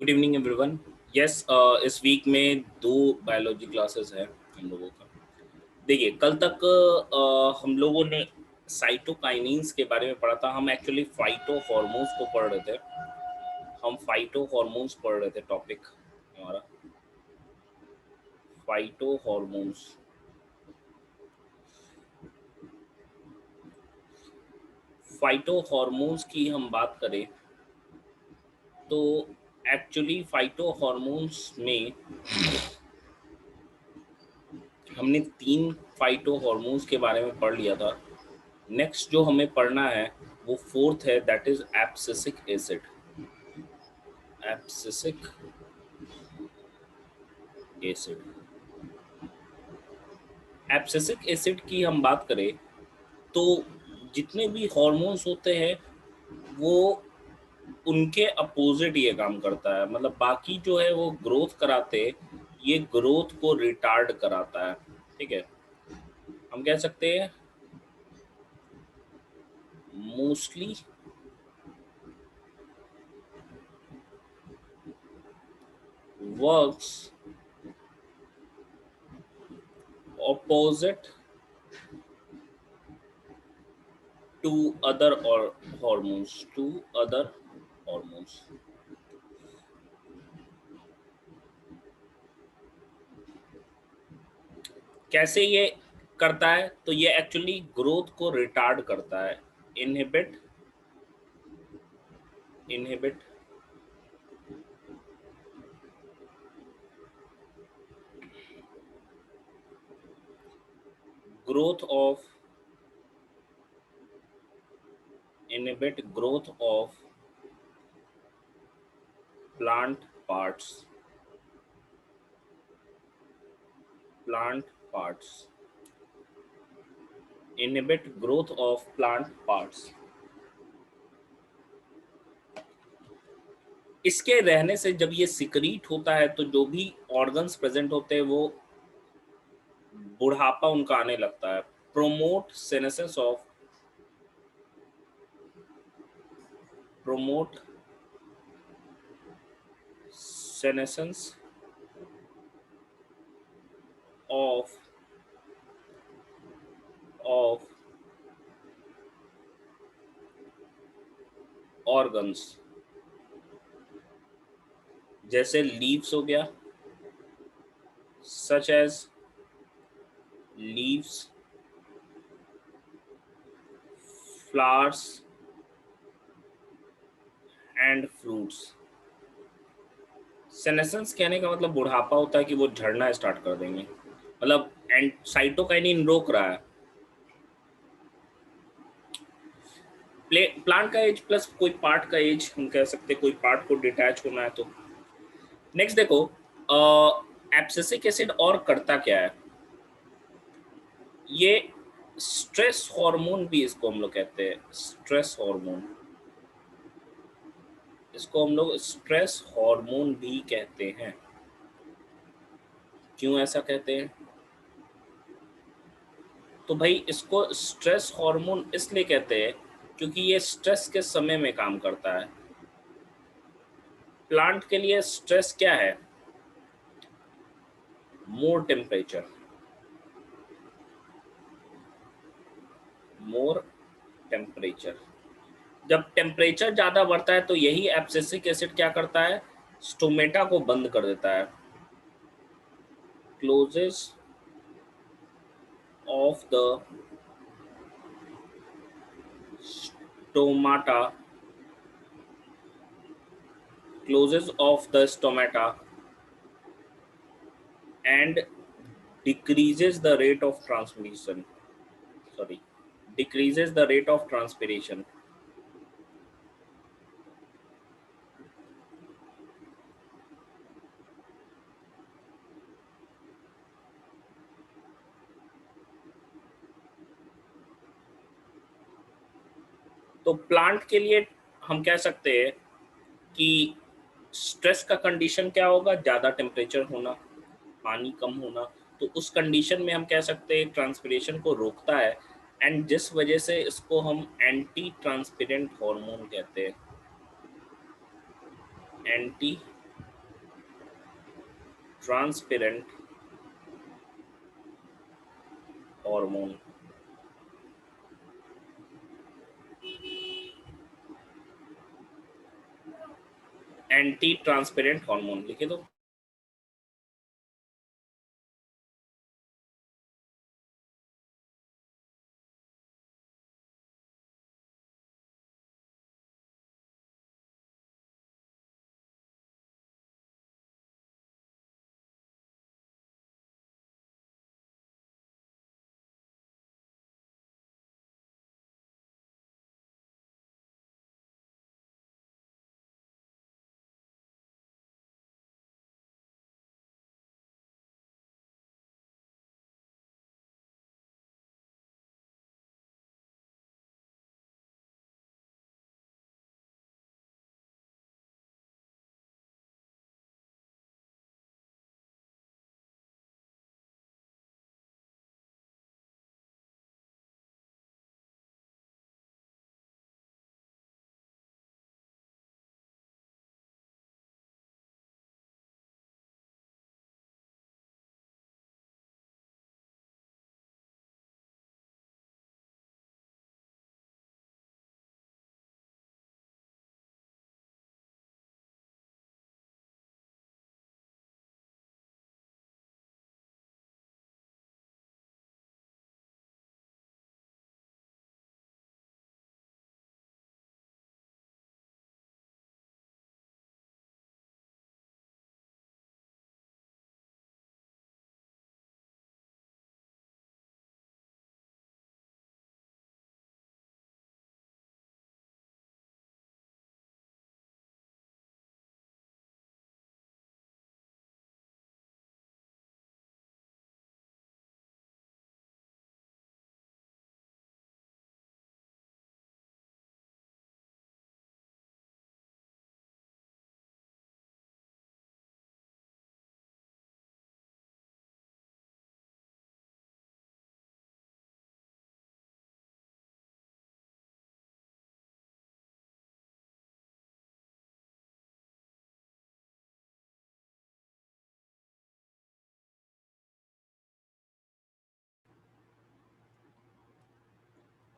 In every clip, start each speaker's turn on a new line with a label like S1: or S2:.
S1: Good evening everyone. Yes, इस week में 2 biology classes हैं हम लोगों का। देखिए, कल तक हम लोगों ने साइटोकाइनिन्स के बारे में पढ़ा था। हम एक्चुअली फाइटो हॉर्मोन्स को पढ़ रहे थे। हम फाइटो हॉर्मोन्स पढ़ रहे थे। टॉपिक हमारा फाइटो हॉर्मोन्स। फाइटो हॉर्मोन्स की हम बात करें तो एक्चुअली फाइटो हॉर्मोन्स में हमने 3 फाइटो हॉर्मोन्स के बारे में पढ़ लिया था। नेक्स्ट जो हमें पढ़ना है वो फोर्थ है, that is abscisic acid. Abscisic acid. Abscisic acid की हम बात करें तो जितने भी हॉर्मोन्स होते हैं वो उनके अपोजिट ये काम करता है। मतलब बाकी जो है वो ग्रोथ कराते, ये ग्रोथ को रिटार्ड कराता है। ठीक है, हम कह सकते हैं mostly works opposite to other or hormones. कैसे ये करता है? तो ये एक्चुअली ग्रोथ को रिटार्ड करता है। Inhibit growth of plant parts plant parts inhibit growth of plant parts। इसके रहने से जब ये सिक्रीट होता है तो जो भी ऑर्गन्स प्रेजेंट होते हैं वो बुढ़ापा उनका आने लगता है। प्रोमोट सेनेसेंस ऑफ ऑर्गन्स, जैसे लीव्स हो गया, such as leaves, flowers and fruits. Senescence कहने का मतलब बुढ़ापा होता है कि वो झड़ना स्टार्ट कर देंगे। मतलब एंड साइटोकाइनिन रोक रहा है। प्लांट का एज प्लस कोई पार्ट का एज, हम कह सकते हैं कोई पार्ट को डिटैच होना है तो। नेक्स्ट देखो, एब्सिसिक एसिड और करता क्या है? ये स्ट्रेस हार्मोन भी इसको हम लोग कहते हैं। स्ट्रेस हार्मोन, इसको हम लोग स्ट्रेस हार्मोन भी कहते हैं। क्यों ऐसा कहते हैं? तो भाई इसको स्ट्रेस हार्मोन इसलिए कहते हैं क्योंकि ये स्ट्रेस के समय में काम करता है। प्लांट के लिए स्ट्रेस क्या है? मोर टेम्परेचर। जब टेम्परेचर ज़्यादा बढ़ता है तो यही एब्सिसिक एसिड क्या करता है? स्टोमेटा को बंद कर देता है। Closes of the stomata and decreases the rate of transpiration decreases the rate of transpiration। तो प्लांट के लिए हम कह सकते हैं कि स्ट्रेस का कंडीशन क्या होगा? ज़्यादा टेम्परेचर होना, पानी कम होना। तो उस कंडीशन में हम कह सकते हैं ट्रांसपिरेशन को रोकता है, एंड जिस वजह से इसको हम एंटी ट्रांसपिरेंट हार्मोन कहते हैं। Anti transparent hormone, anti transparent hormone लिखे दो।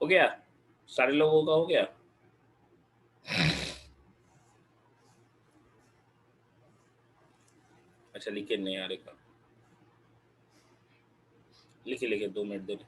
S1: हो गया, सारे लोगों का हो गया। अच्छा लिखे नहीं आ रहा, लिखे लिखे 2 मिनट दे।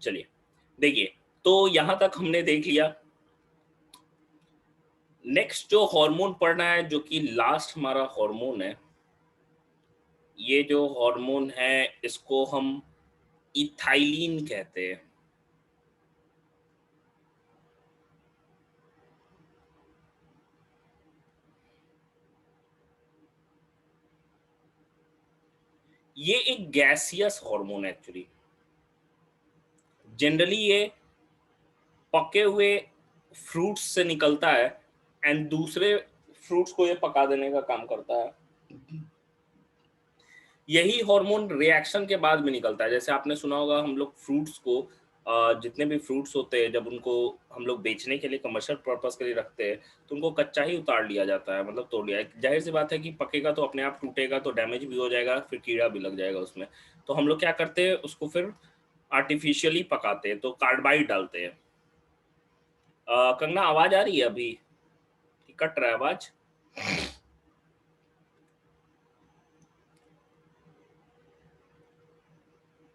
S1: चलिए, देखिए, तो यहाँ तक हमने देख लिया। नेक्स्ट जो हार्मोन पढ़ना है, जो कि लास्ट हमारा हार्मोन है, ये जो हार्मोन है इसको हम इथाइलीन कहते हैं। ये एक गैसियस हार्मोन है एक्चुअली। जनरली ये पके हुए फ्रूट्स से निकलता है एंड दूसरे फ्रूट्स को ये पका देने का काम करता है। यही हार्मोन रिएक्शन के बाद भी निकलता है। जैसे आपने सुना होगा, हम लोग फ्रूट्स को जितने भी फ्रूट्स होते हैं, जब उनको हम लोग बेचने के लिए कमर्शियल पर्पस के लिए रखते हैं, तो उनको कच्चा ही उतार लिया जाता है, मतलब तोड़ लिया। जाहिर सी बात है कि पकेगा तो अपने आप टूटेगा, तो डैमेज भी हो जाएगा, फिर कीड़ा भी लग जाएगा उसमें। तो हम लोग क्या करते हैं, उसको फिर आर्टिफिशियली पकाते हैं, तो कार्बाइड डालते हैं। कंगना, आवाज आ रही है अभी कि कट रहा है आवाज?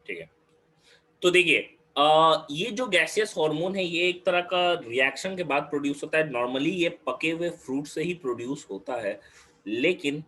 S1: ठीक है। तो देखिए, ये जो गैसियस हार्मोन है, ये एक तरह का रिएक्शन के बाद प्रोड्यूस होता है। नॉर्मली ये पके हुए फ्रूट से ही प्रोड्यूस होता है, लेकिन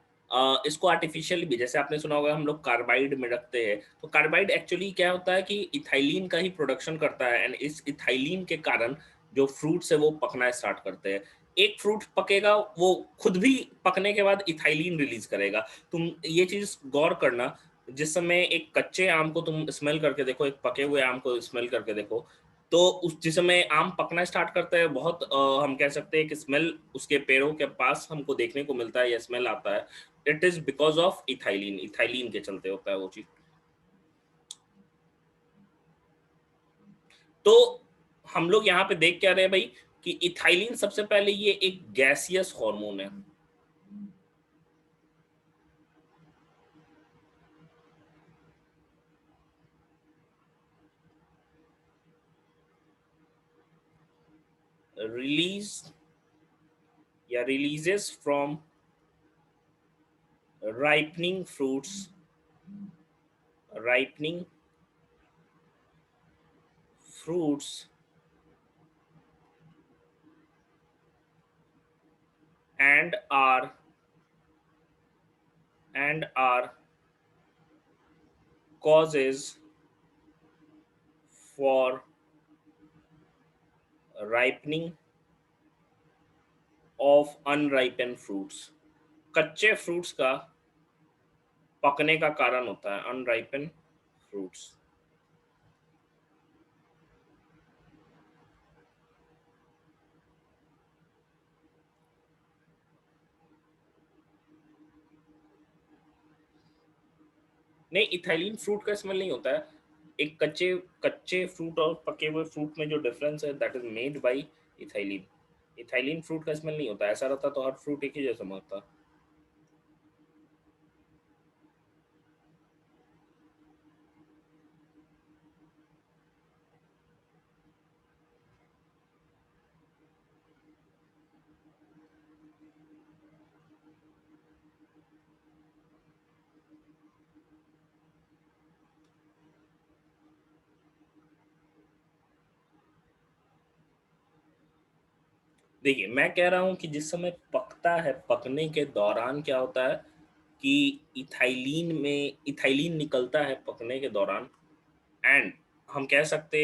S1: इसको आर्टिफिशियल भी, जैसे आपने सुना होगा, हम लोग कार्बाइड में रखते हैं। तो कार्बाइड एक्चुअली क्या होता है कि इथाइलिन का ही प्रोडक्शन करता है, एंड इस इथाइलिन के कारण जो फ्रूट्स है वो पकना स्टार्ट करते हैं। एक फ्रूट पकेगा, वो खुद भी पकने के बाद इथाइलिन रिलीज करेगा। तुम ये चीज गौर करना, जिस समय एक कच्चे आम को तुम स्मेल करके देखो, एक पके हुए आम को स्मेल करके देखो, तो उस जिस समय आम पकना स्टार्ट करता है, बहुत हम कह सकते हैं कि स्मेल उसके पेड़ों के पास हमको देखने को मिलता है या स्मेल आता है। It is because of ethylene, ethylene के चलते होता है वो चीज। तो हम लोग यहाँ पे देख क्या रहे हैं भाई, कि इथाइलिन सबसे पहले ये एक गैसियस हार्मोन है। रिलीज या releases from ripening fruits, ripening fruits and are causes for ripening of unripened fruits। कच्चे फ्रूट्स का पकने का कारण होता है अनराइपन फ्रूट्स। नहीं, इथाइलिन फ्रूट का स्मेल नहीं होता है। एक कच्चे कच्चे फ्रूट और पके हुए फ्रूट में जो डिफरेंस है, that is made by ethylene. Ethylene fruit का स्मेल नहीं होता। ऐसा रहता तो हर फ्रूट एक ही जैसा होता। देखिए, मैं कह रहा हूँ कि जिस समय पकता है, पकने के दौरान क्या होता है कि इथाइलिन निकलता है पकने के दौरान। एंड हम कह सकते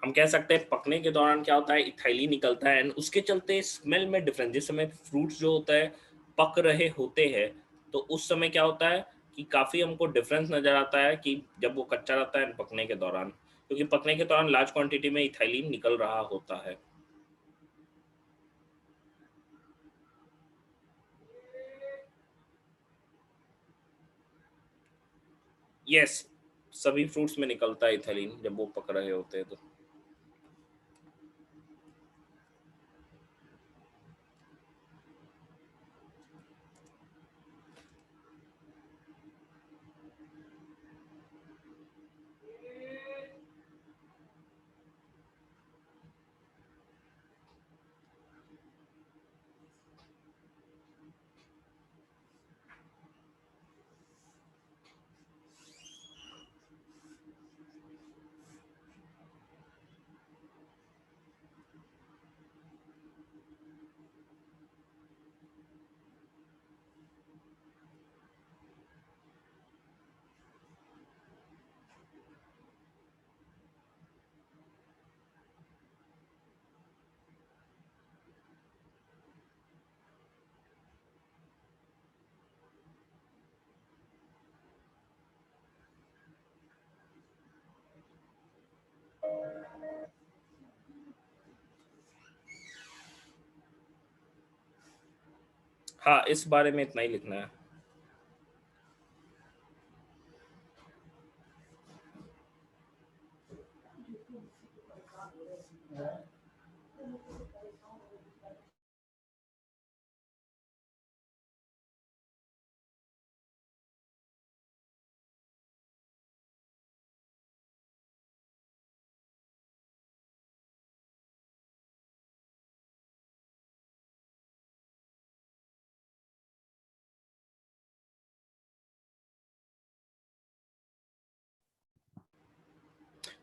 S1: हम कह सकते हैं पकने के दौरान क्या होता है, इथाइलिन निकलता है, एंड उसके चलते स्मेल में डिफरेंस। जिस समय फ्रूट्स जो होता है पक रहे होते हैं, तो उस समय क्या होता है कि काफी हमको डिफरेंस नजर आता है कि जब वो कच्चा रहता है पकने के दौरान, क्योंकि पकने के दौरान लार्ज क्वांटिटी में इथाइलिन निकल रहा होता है। यस, सभी फ्रूट्स में निकलता है इथाइलिन जब वो पक रहे होते हैं तो। हाँ, इस बारे में इतना ही लिखना है।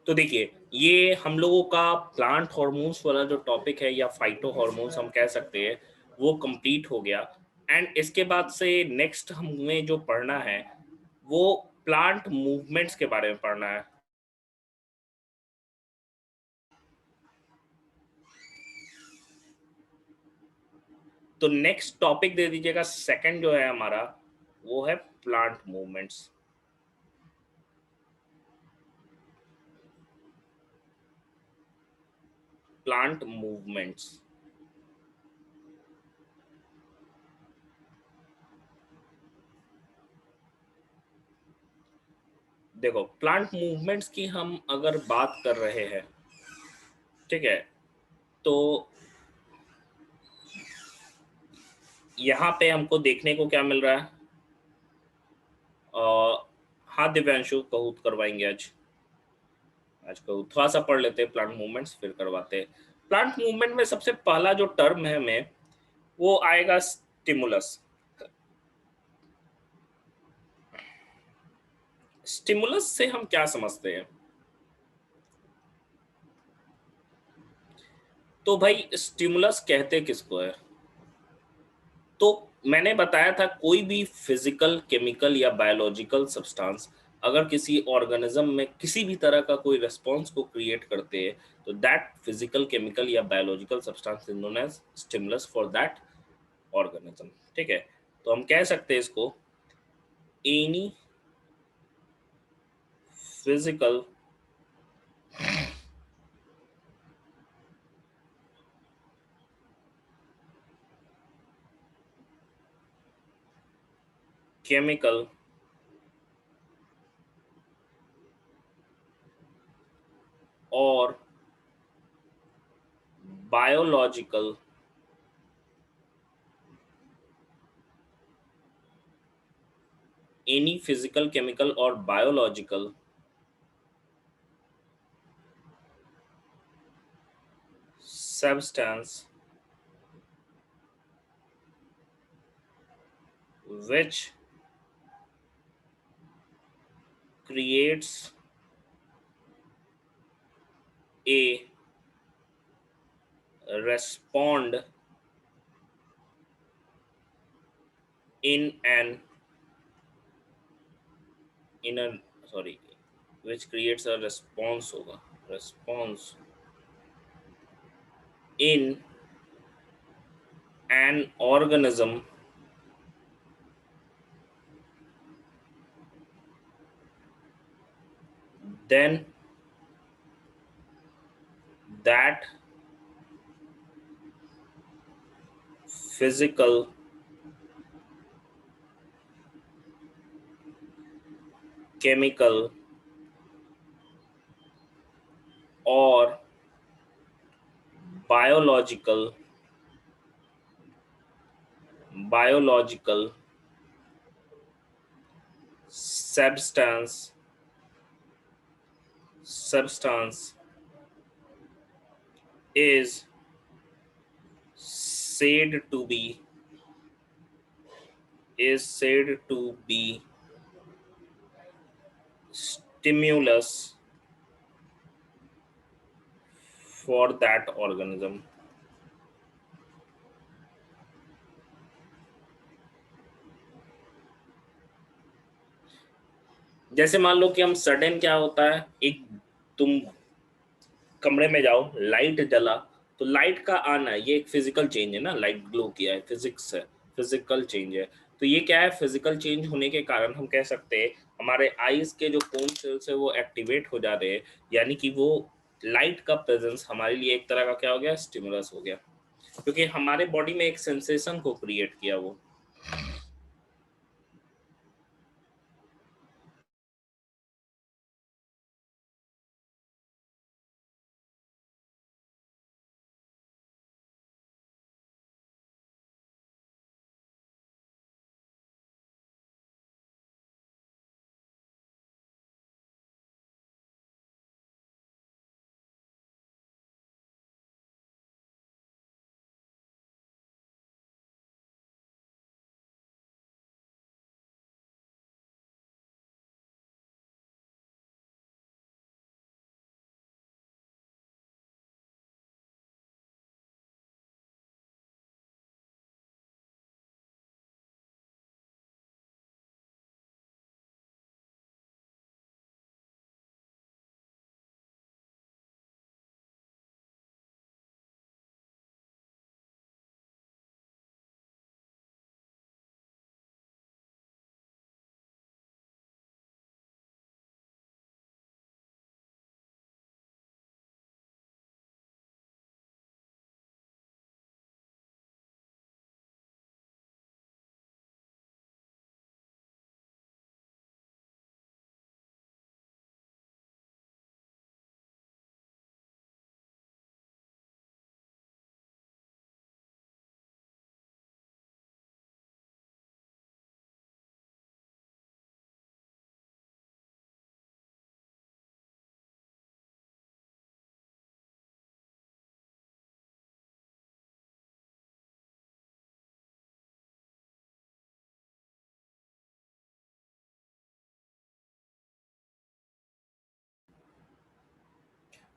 S1: तो देखिए, ये हम लोगों का प्लांट हार्मोन्स वाला जो टॉपिक है या फाइटो हार्मोन्स हम कह सकते हैं, वो कंप्लीट हो गया। एंड इसके बाद से नेक्स्ट हमें जो पढ़ना है वो प्लांट मूवमेंट्स के बारे में पढ़ना है। तो नेक्स्ट टॉपिक दे दीजिएगा, सेकंड जो है हमारा वो है प्लांट मूवमेंट्स। प्लांट मूवमेंट्स, देखो प्लांट मूवमेंट्स की हम अगर बात कर रहे हैं, ठीक है, तो यहाँ पे हमको देखने को क्या मिल रहा है। हाँ दिव्यांशु, कहूत करवाएंगे आज। आज कहूत थोड़ा सा पढ़ लेते हैं प्लांट मूवमेंट्स, फिर करवाते हैं। प्लांट मूवमेंट में सबसे पहला जो टर्म है हमें वो आएगा स्टिमुलस। स्टिमुलस से हम क्या समझते हैं? तो भाई स्टिमुलस कहते किसको है? तो मैंने बताया था कोई भी फिजिकल, केमिकल या बायोलॉजिकल सब्सटेंस अगर किसी ऑर्गेनिज्म में किसी भी तरह का कोई रिस्पॉन्स को क्रिएट करते हैं, तो दैट फिजिकल, केमिकल या biological substance is known as stimulus for that organism. ठीक है, तो हम कह सकते हैं इसको एनी फिजिकल, केमिकल और बायोलॉजिकल एनी फिजिकल, केमिकल और biological substance which creates a respond in an in a sorry which creates a response होगा, response in an organism, then that physical, chemical or biological biological substance substance is said to be stimulus for that organism। जैसे मान लो कि हम sudden क्या होता है, एक तुम कमरे में जाओ, लाइट जला, तो लाइट का आना ये एक फिजिकल चेंज है ना, लाइट ग्लो किया है, फिजिक्स है, फिजिकल चेंज है। तो ये क्या है, फिजिकल चेंज होने के कारण हम कह सकते हैं हमारे आईज के जो कोन सेल्स है वो एक्टिवेट हो जा रहे हैं, यानी कि वो लाइट का प्रेजेंस हमारे लिए एक तरह का क्या हो गया, स्टिमुलस हो गया, क्योंकि हमारे बॉडी में एक सेंसेशन को क्रिएट किया वो।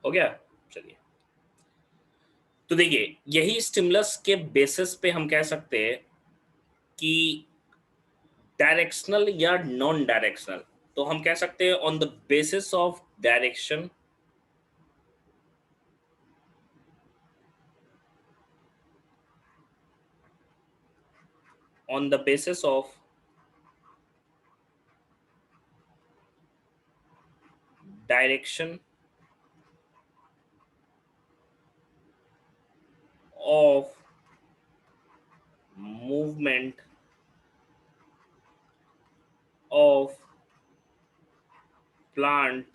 S1: हो गया। चलिए, तो देखिए यही स्टिमुलस के बेसिस पे हम कह सकते हैं कि डायरेक्शनल या नॉन डायरेक्शनल। तो हम कह सकते हैं on the basis of direction, on the basis of direction of movement of plant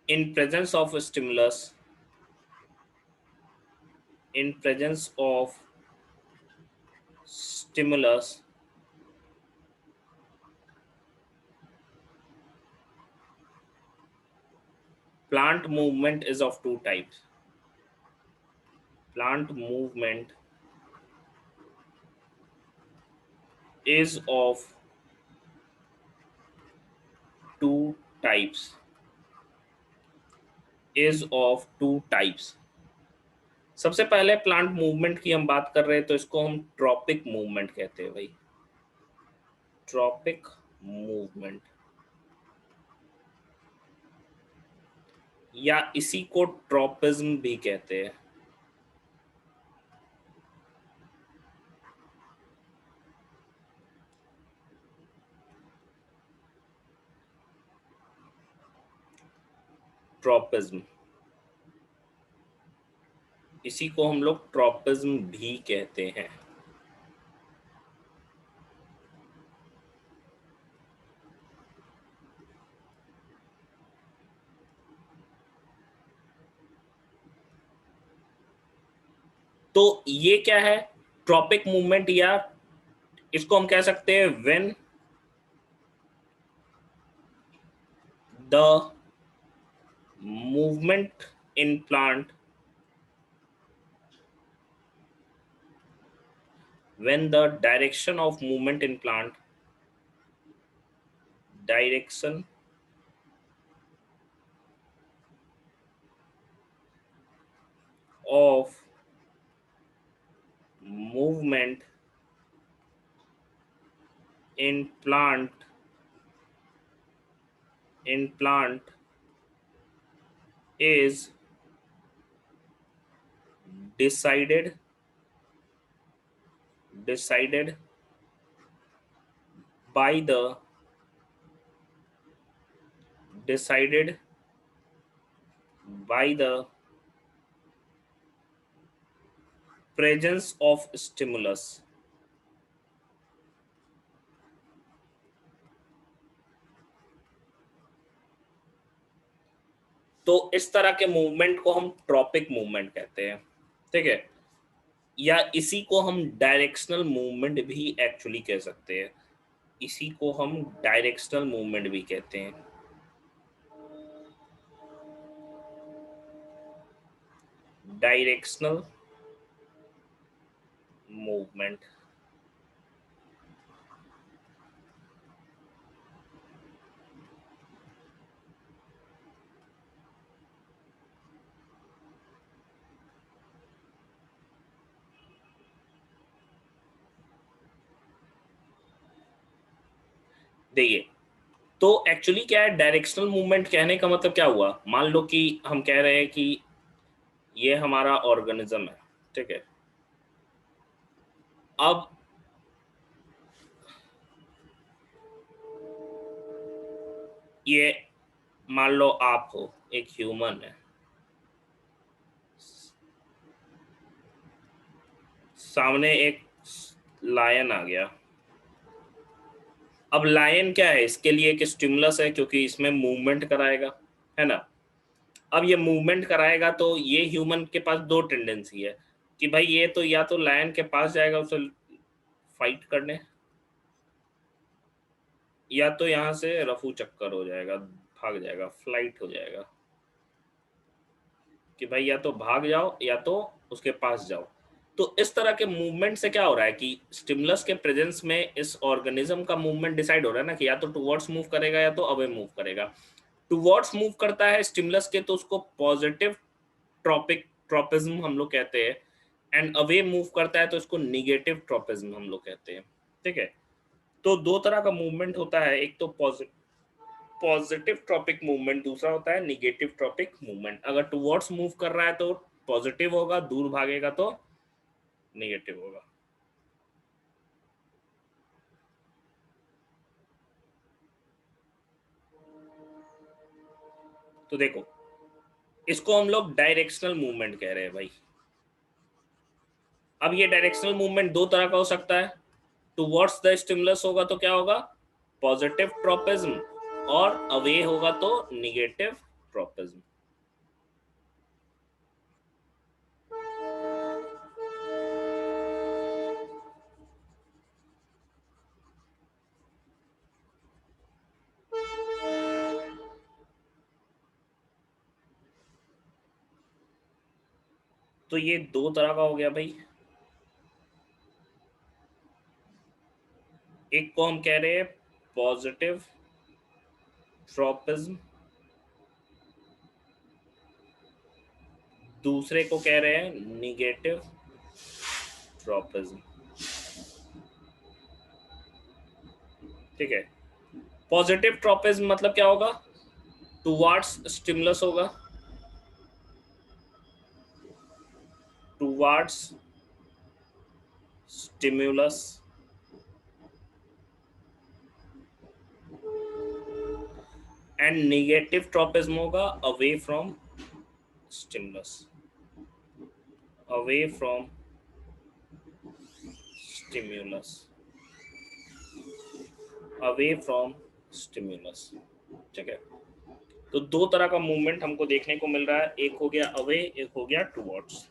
S1: in presence of stimulus, in presence of stimulus, plant movement is of two types. Plant movement is of two types, is of two types. सबसे पहले plant movement की हम बात कर रहे हैं तो इसको हम ट्रॉपिक मूवमेंट कहते हैं भाई, ट्रॉपिक मूवमेंट, या इसी को ट्रॉपिज्म भी कहते हैं। ट्रॉपिज्म, इसी को हम लोग ट्रॉपिज्म भी कहते हैं। तो ये क्या है ट्रॉपिक मूवमेंट, या इसको हम कह सकते हैं when the movement in plant, when the direction of movement in plant, direction of movement in plant is decided by the decided by the presence of stimulus। तो इस तरह के मूवमेंट को हम ट्रॉपिक मूवमेंट कहते हैं, ठीक है, या इसी को हम डायरेक्शनल मूवमेंट भी एक्चुअली कह सकते हैं, इसी को हम डायरेक्शनल मूवमेंट भी कहते हैं। डायरेक्शनल मूवमेंट, देखिए तो एक्चुअली क्या है डायरेक्शनल मूवमेंट कहने का मतलब क्या हुआ, मान लो कि हम कह रहे हैं कि ये हमारा ऑर्गेनिज्म है, ठीक है, अब ये मान लो आप हो, एक ह्यूमन है, सामने एक लायन आ गया। अब लायन क्या है, इसके लिए एक स्टिमुलस है क्योंकि इसमें मूवमेंट कराएगा, है ना। अब ये मूवमेंट कराएगा तो ये ह्यूमन के पास दो टेंडेंसी है कि भाई ये तो या तो लायन के पास जाएगा उसे फाइट करने, या तो यहाँ से रफू चक्कर हो जाएगा, भाग जाएगा, फ्लाइट हो जाएगा, कि भाई या तो भाग जाओ या तो उसके पास जाओ। तो इस तरह के मूवमेंट से क्या हो रहा है कि स्टिमुलस के प्रेजेंस में इस ऑर्गेनिज्म का मूवमेंट डिसाइड हो रहा है ना, कि या तो टुवर्ड्स मूव करेगा या तो अवे मूव करेगा। टुवर्ड्स मूव करता है स्टिमुलस के तो उसको पॉजिटिव ट्रॉपिज्म हम लोग कहते हैं, एंड अवे मूव करता है तो उसको निगेटिव ट्रॉपिज्म हम लोग कहते हैं। ठीक है, तो दो तरह का मूवमेंट होता है, एक तो पॉजिटिव ट्रॉपिक मूवमेंट, दूसरा होता है निगेटिव ट्रॉपिक मूवमेंट। अगर टुवर्ड्स मूव कर रहा है तो पॉजिटिव होगा, दूर भागेगा तो निगेटिव होगा। तो देखो, इसको हम लोग डायरेक्शनल मूवमेंट कह रहे हैं भाई। अब ये डायरेक्शनल मूवमेंट दो तरह का हो सकता है। टुवर्ड्स द स्टिमुलस होगा तो क्या होगा, पॉजिटिव ट्रॉपिज्म, और अवे होगा तो निगेटिव ट्रॉपिज्म। तो ये दो तरह का हो गया भाई। एक को हम कह रहे हैं पॉजिटिव ट्रॉपिज्म, दूसरे को कह रहे हैं निगेटिव ट्रॉपिज्म। ठीक है, पॉजिटिव ट्रॉपिज्म मतलब क्या होगा, टुवार्ड्स स्टिमुलस होगा, towards stimulus, and negative tropism होगा away from stimulus, away from stimulus, away from stimulus. ठीक है, तो दो तरह का मूवमेंट हमको देखने को मिल रहा है, एक हो गया अवे, एक हो गया टुवर्ड्स।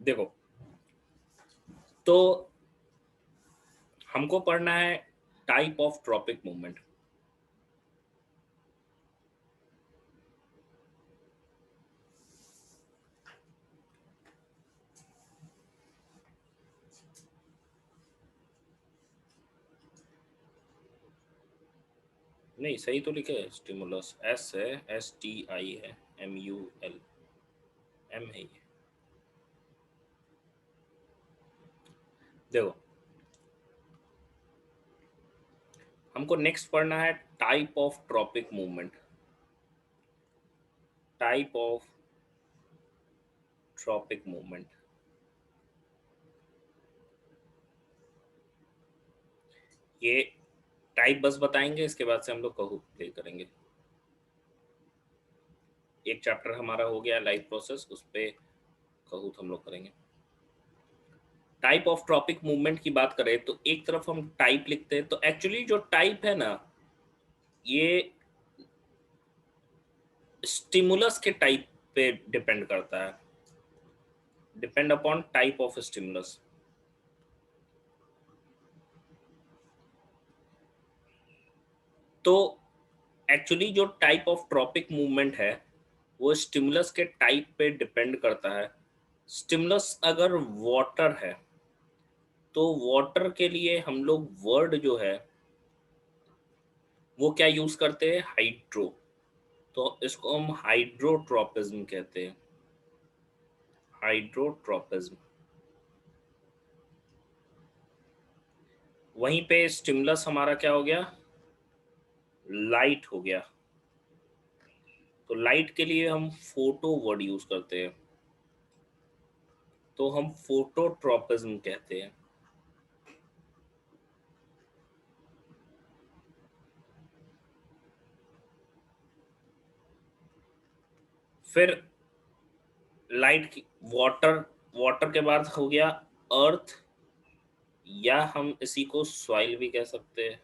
S1: देखो, तो हमको पढ़ना है टाइप ऑफ ट्रॉपिक मूवमेंट। नहीं, सही तो लिखे है, स्टिमुलस एस है, STI है, MUL, M है ये। देखो, हमको नेक्स्ट पढ़ना है type of tropic movement, type of tropic movement. ये टाइप बस बताएंगे, इसके बाद से हम लोग कहूँ प्ले करेंगे। एक चैप्टर हमारा हो गया लाइफ प्रोसेस, उस पे कहूँ हम लोग करेंगे। टाइप ऑफ ट्रॉपिक मूवमेंट की बात करें तो एक तरफ हम टाइप लिखते हैं, तो एक्चुअली जो टाइप है ना, ये स्टिमुलस के टाइप पे डिपेंड करता है, depend upon type of stimulus. तो एक्चुअली जो टाइप ऑफ ट्रॉपिक मूवमेंट है वो स्टिमुलस के टाइप पे डिपेंड करता है। स्टिमुलस अगर वाटर है तो वाटर के लिए हम लोग वर्ड जो है वो क्या यूज करते हैं, हाइड्रो। तो इसको हम हाइड्रोट्रोपिज्म कहते हैं, हाइड्रोट्रोपिज्म। वहीं पे स्टिमुलस हमारा क्या हो गया, लाइट हो गया। तो लाइट के लिए हम फोटो वर्ड यूज करते हैं, तो हम फोटोट्रोपिज्म कहते हैं। फिर लाइट की, वाटर, वाटर के बाद हो गया अर्थ, या हम इसी को सॉइल भी कह सकते हैं।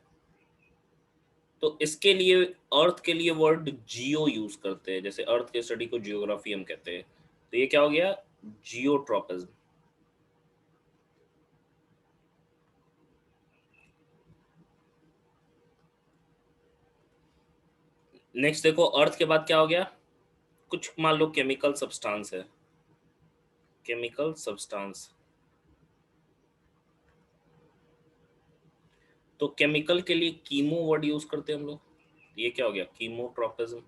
S1: तो इसके लिए अर्थ के लिए वर्ड जियो यूज करते हैं, जैसे अर्थ के स्टडी को जियोग्राफी हम कहते हैं। तो ये क्या हो गया, जियोट्रॉपिज्म। नेक्स्ट देखो, अर्थ के बाद क्या हो गया, कुछ मान लो केमिकल सब्सटेंस है, केमिकल सब्सटेंस। तो केमिकल के लिए कीमो वर्ड यूज करते हैं हम लोग। ये क्या हो गया, कीमोट्रोपिज्म।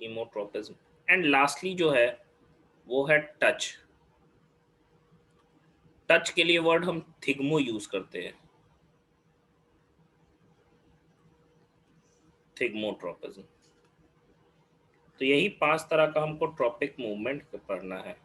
S1: कीमोट्रोपिज्म। एंड लास्टली जो है वो है टच। टच के लिए वर्ड हम थिग्मो यूज करते हैं, थिग्मोट्रोपिज्म। तो यही 5 तरह का हमको ट्रॉपिक मूवमेंट पढ़ना है।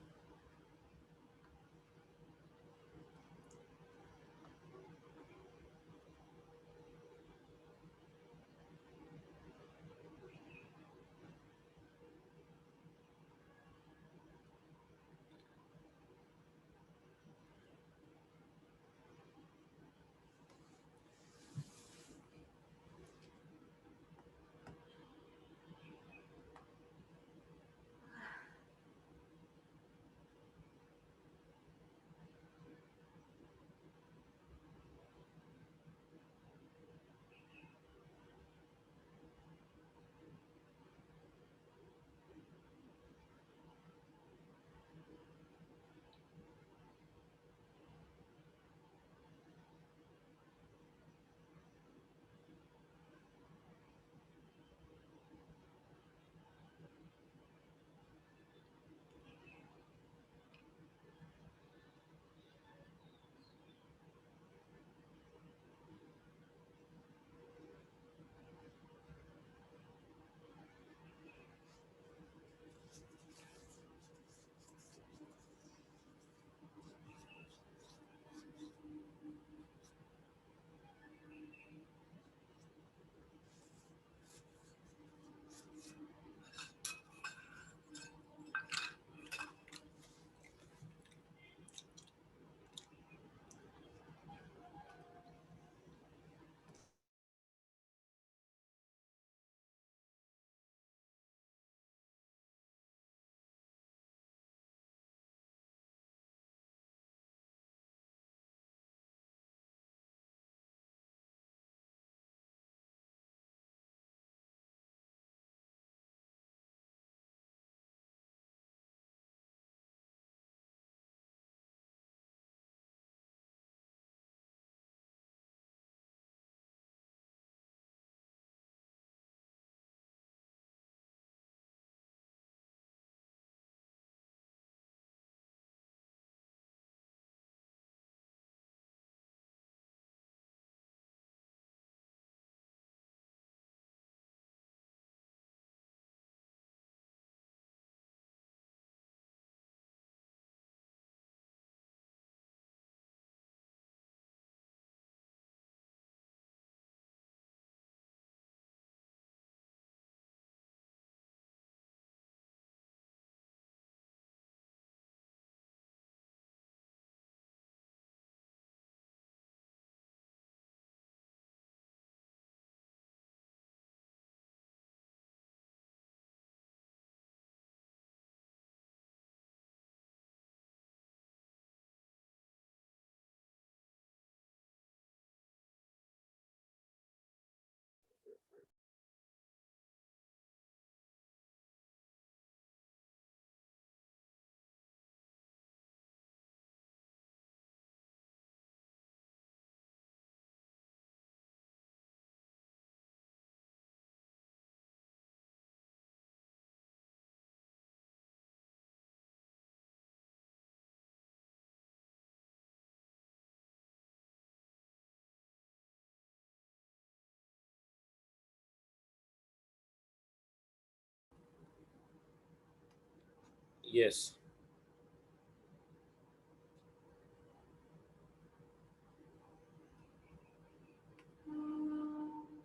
S1: यस।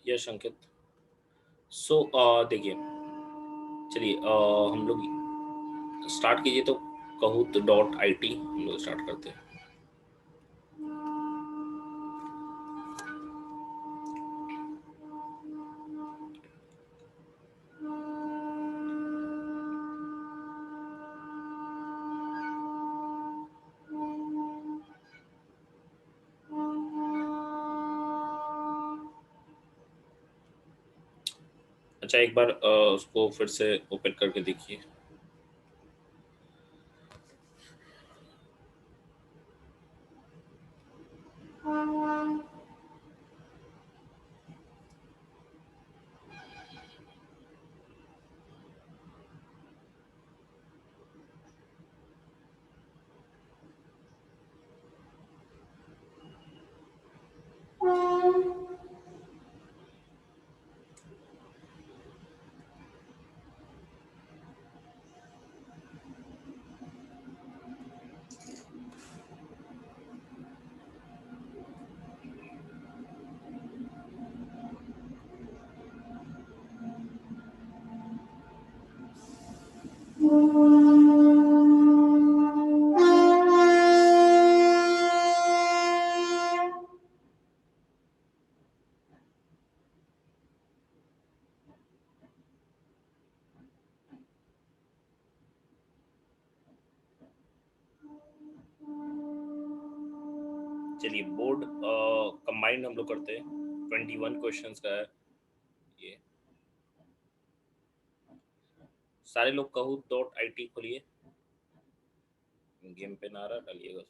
S1: यस अंकित। सो देखिए, चलिए हम लोग स्टार्ट कीजिए तो Kahoot.it हम लोग स्टार्ट करते हैं। अच्छा, एक बार उसको फिर से ओपन करके देखिए। चलिए, बोर्ड कंबाइंड हम लोग करते हैं, 21 क्वेश्चंस का है ये। सारे लोग Kahoot.it खोलिए, गेम पे ना रहा डालिएगा।